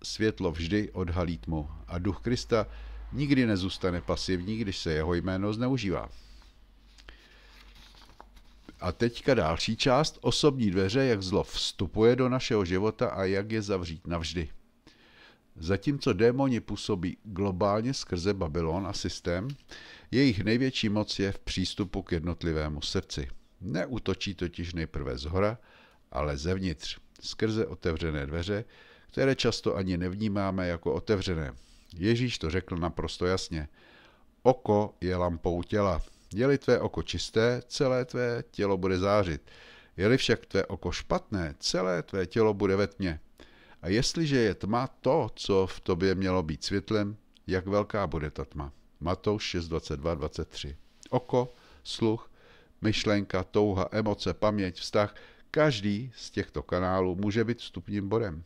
Světlo vždy odhalí tmu a duch Krista nikdy nezůstane pasivní, když se jeho jméno zneužívá. A teďka další část, osobní dveře, jak zlo vstupuje do našeho života a jak je zavřít navždy. Zatímco démoni působí globálně skrze Babylon a systém, jejich největší moc je v přístupu k jednotlivému srdci. Neútočí totiž nejprve zhora, ale zevnitř, skrze otevřené dveře, které často ani nevnímáme jako otevřené. Ježíš to řekl naprosto jasně. Oko je lampou těla. Je-li tvé oko čisté, celé tvé tělo bude zářit. Je-li však tvé oko špatné, celé tvé tělo bude ve tmě. A jestliže je tma to, co v tobě mělo být světlem, jak velká bude ta tma? Matouš 6, 22, 23. Oko, sluch, myšlenka, touha, emoce, paměť, vztah, každý z těchto kanálů může být vstupním bodem.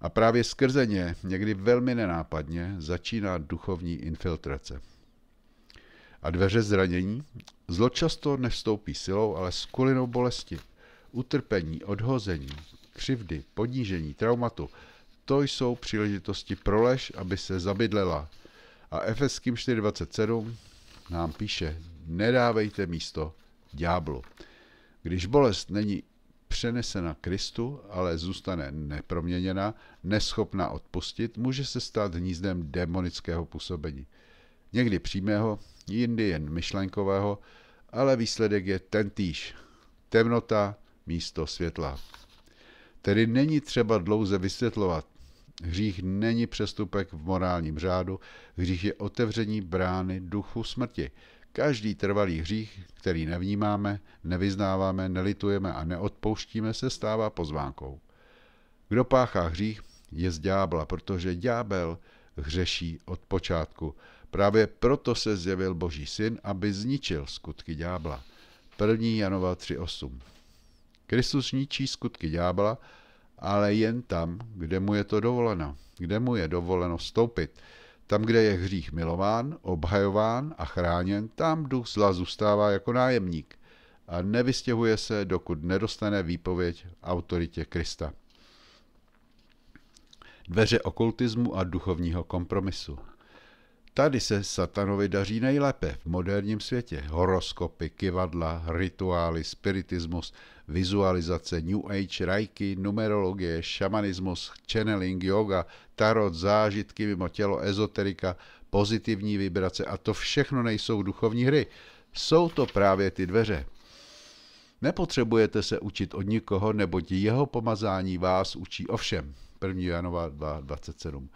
A právě skrze ně, někdy velmi nenápadně, začíná duchovní infiltrace. A dveře zranění? Zlo často nevstoupí silou, ale skulinou bolesti, utrpení, odhození, křivdy, ponížení, traumatu. To jsou příležitosti pro lež, aby se zabydlela. A Efeským 4.27 nám píše, nedávejte místo ďáblu. Když bolest není přenesena Kristu, ale zůstane neproměněna, neschopná odpustit, může se stát hnízdem démonického působení. Někdy přímého, jindy jen myšlenkového, ale výsledek je tentýž. Temnota místo světla. Tedy není třeba dlouze vysvětlovat. Hřích není přestupek v morálním řádu, hřích je otevření brány duchu smrti. Každý trvalý hřích, který nevnímáme, nevyznáváme, nelitujeme a neodpouštíme, se stává pozvánkou. Kdo páchá hřích, je z ďábla, protože ďábel hřeší od počátku. Právě proto se zjevil Boží syn, aby zničil skutky ďábla. 1. Janova 3.8. Kristus ničí skutky ďábla, ale jen tam, kde mu je to dovoleno. Kde mu je dovoleno vstoupit. Tam, kde je hřích milován, obhajován a chráněn, tam duch zla zůstává jako nájemník a nevystěhuje se, dokud nedostane výpověď autoritě Krista. Dveře okultismu a duchovního kompromisu. Tady se satanovi daří nejlépe v moderním světě. Horoskopy, kyvadla, rituály, spiritismus, vizualizace, New Age, reiki, numerologie, šamanismus, channeling, yoga, tarot, zážitky mimo tělo, ezoterika, pozitivní vibrace a to všechno nejsou duchovní hry. Jsou to právě ty dveře. Nepotřebujete se učit od nikoho, neboť jeho pomazání vás učí o všem. 1. Janova 2.27.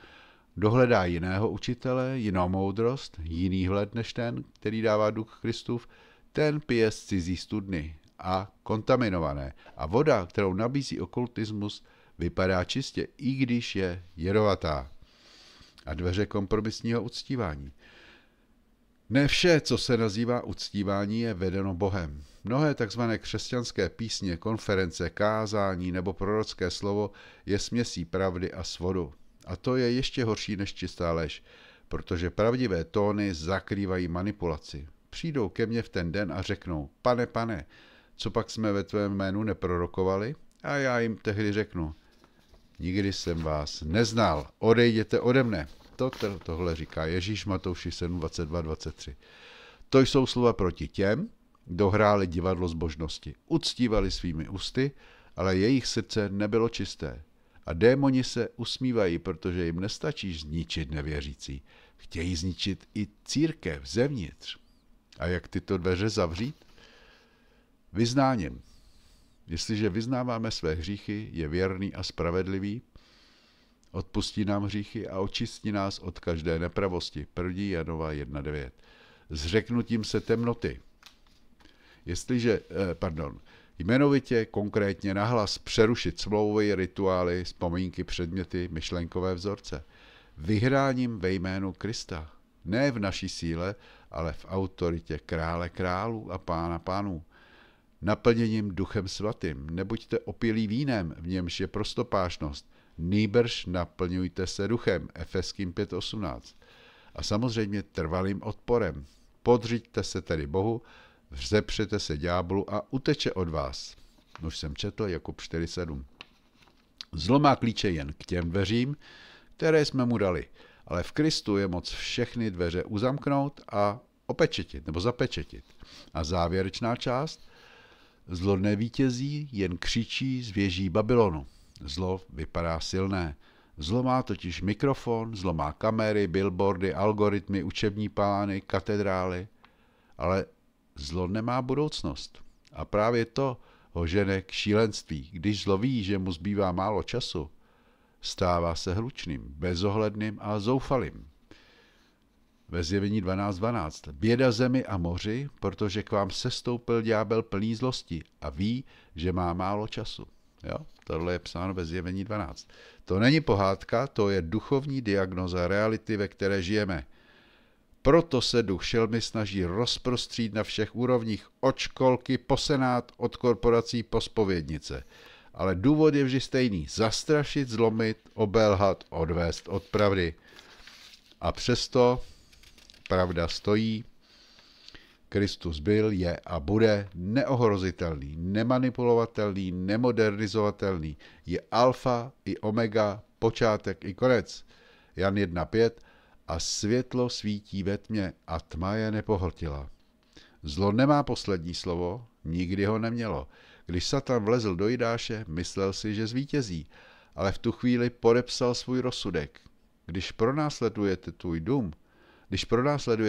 Dohledá jiného učitele, jinou moudrost, jiný hled než ten, který dává duch Kristův, ten pije z cizí studny a kontaminované. A voda, kterou nabízí okultismus, vypadá čistě, i když je jedovatá. A dveře kompromisního uctívání. Ne vše, co se nazývá uctívání, je vedeno Bohem. Mnohé tzv. Křesťanské písně, konference, kázání nebo prorocké slovo je směsí pravdy a svodu. A to je ještě horší než čistá lež, protože pravdivé tóny zakrývají manipulaci. Přijdou ke mně v ten den a řeknou, pane, co pak jsme ve tvém jménu neprorokovali? A já jim tehdy řeknu, nikdy jsem vás neznal, odejděte ode mne. Tohle říká Ježíš Matouši 7, 22, 23. To jsou slova proti těm, kdo hráli divadlo zbožnosti. Uctívali svými ústy, ale jejich srdce nebylo čisté. A démoni se usmívají, protože jim nestačí zničit nevěřící. Chtějí zničit i církev zevnitř. A jak tyto dveře zavřít? Vyznáním. Jestliže vyznáváme své hříchy, je věrný a spravedlivý, odpustí nám hříchy a očistí nás od každé nepravosti. 1. Janova 1.9. Zřeknutím se temnoty. Jmenovitě, konkrétně nahlas přerušit smlouvy, rituály, vzpomínky, předměty, myšlenkové vzorce. Vyhráním ve jménu Krista. Ne v naší síle, ale v autoritě krále králů a pána pánů. Naplněním Duchem Svatým. Nebuďte opilí vínem, v němž je prostopášnost. Nýbrž naplňujte se duchem. Efeským 5.18. A samozřejmě trvalým odporem. Podřiďte se tedy Bohu, vzepřete se ďáblu a uteče od vás. Už jsem četl Jakub 4.7. Zlo má klíče jen k těm dveřím, které jsme mu dali, ale v Kristu je moc všechny dveře uzamknout a opečetit nebo zapečetit. A závěrečná část. Zlo nevítězí, jen křičí z věží Babylonu. Zlo vypadá silné. Zlo má totiž mikrofon, zlo má kamery, billboardy, algoritmy, učební plány, katedrály, ale zlo nemá budoucnost. A právě to ho žene k šílenství. Když zlo ví, že mu zbývá málo času, stává se hlučným, bezohledným a zoufalým. Ve Zjevení 12.12. Běda zemi a moři, protože k vám sestoupil ďábel plný zlosti a ví, že má málo času. Jo? Tohle je psáno ve Zjevení 12. To není pohádka, to je duchovní diagnoza reality, ve které žijeme. Proto se duch šelmy snaží rozprostřít na všech úrovních, od školky po senát, od korporací po zpovědnice. Ale důvod je vždy stejný. Zastrašit, zlomit, obelhat, odvést od pravdy. A přesto pravda stojí. Kristus byl, je a bude neohrozitelný, nemanipulovatelný, nemodernizovatelný. Je alfa i omega, počátek i konec. Jan 1.5. A světlo svítí ve tmě a tma je nepohltila. Zlo nemá poslední slovo, nikdy ho nemělo. Když Satan vlezl do Jidáše, myslel si, že zvítězí, ale v tu chvíli podepsal svůj rozsudek. Když pronásleduje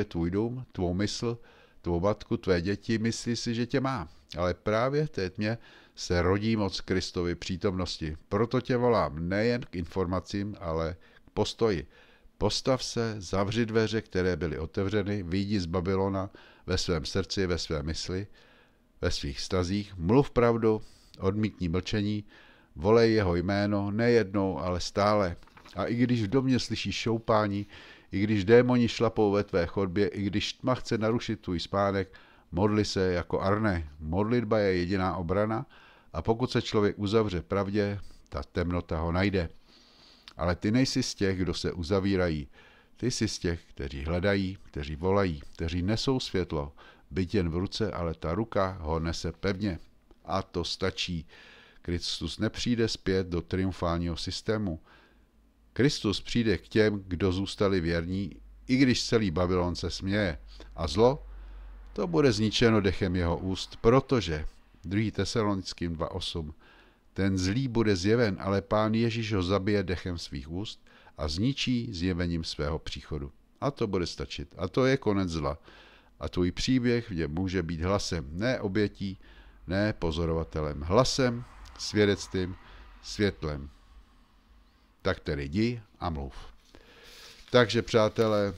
tvůj dům, tvou mysl, tvou matku, tvé děti, myslí si, že tě má. Ale právě v té tmě se rodí moc Kristovy přítomnosti. Proto tě volám nejen k informacím, ale k postoji. Postav se, zavři dveře, které byly otevřeny, vyjdi z Babylona ve svém srdci, ve své mysli, ve svých vztazích, mluv pravdu, odmítni mlčení, volej jeho jméno, nejednou, ale stále. A i když v domě slyšíš šoupání, i když démoni šlapou ve tvé chodbě, i když tma chce narušit tvůj spánek, modli se jako Arne. Modlitba je jediná obrana a pokud se člověk uzavře pravdě, ta temnota ho najde. Ale ty nejsi z těch, kdo se uzavírají. Ty jsi z těch, kteří hledají, kteří volají, kteří nesou světlo, byť jen v ruce, ale ta ruka ho nese pevně. A to stačí. Kristus nepřijde zpět do triumfálního systému. Kristus přijde k těm, kdo zůstali věrní, i když celý Babylon se směje. A zlo? To bude zničeno dechem jeho úst, protože 2. Tesalonickým 2.8. Ten zlý bude zjeven, ale Pán Ježíš ho zabije dechem svých úst a zničí zjevením svého příchodu. A to bude stačit. A to je konec zla. A tvůj příběh v něm může být hlasem, ne obětí, ne pozorovatelem. Hlasem, svědectvím, světlem. Tak tedy jdi a mluv. Takže, přátelé,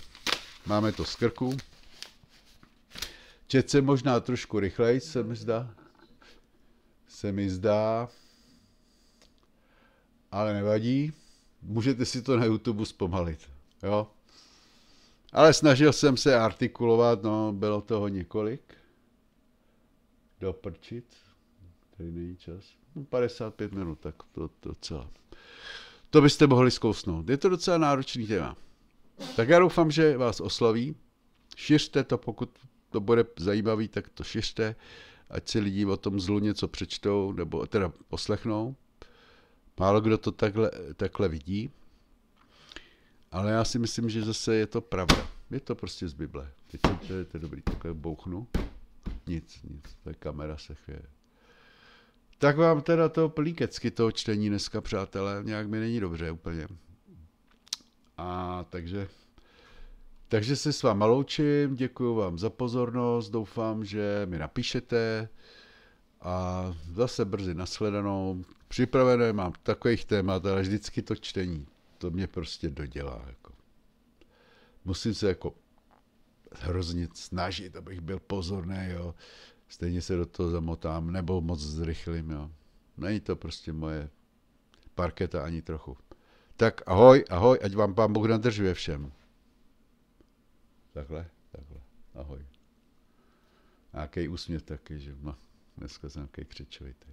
máme to z krku. Čet se možná trošku rychleji, se mi zdá, ale nevadí. Můžete si to na YouTube zpomalit. Jo? Ale snažil jsem se artikulovat, no, bylo toho několik. Doprčit. Tady není čas. 55 minut, tak to docela. To byste mohli zkousnout. Je to docela náročný téma. Tak já doufám, že vás osloví. Šiřte to, pokud to bude zajímavý, tak to šiřte. Ať si lidi o tom zlu něco přečtou, nebo teda poslechnou. Málo kdo to takhle vidí. Ale já si myslím, že zase je to pravda. Je to prostě z Bible. Teď jsem to dobrý, takhle bouchnu. Nic, ta kamera se chvěje. Tak vám teda to plný kecky toho čtení dneska, přátelé, nějak mi není dobře úplně. A takže se s váma loučím, děkuji vám za pozornost, doufám, že mi napíšete a zase brzy nashledanou. Připravené mám takových témat, ale vždycky to čtení. to mě prostě dodělá. Jako. Musím se jako hrozně snažit, abych byl pozorný, jo. Stejně se do toho zamotám, nebo moc zrychlím, jo. Není to prostě moje parketa ani trochu. Tak ahoj, ať vám Pán Bůh nadržuje všem. Takhle, ahoj. Nějaký úsměv taky, že no, dneska jsem nějaký křičovitý.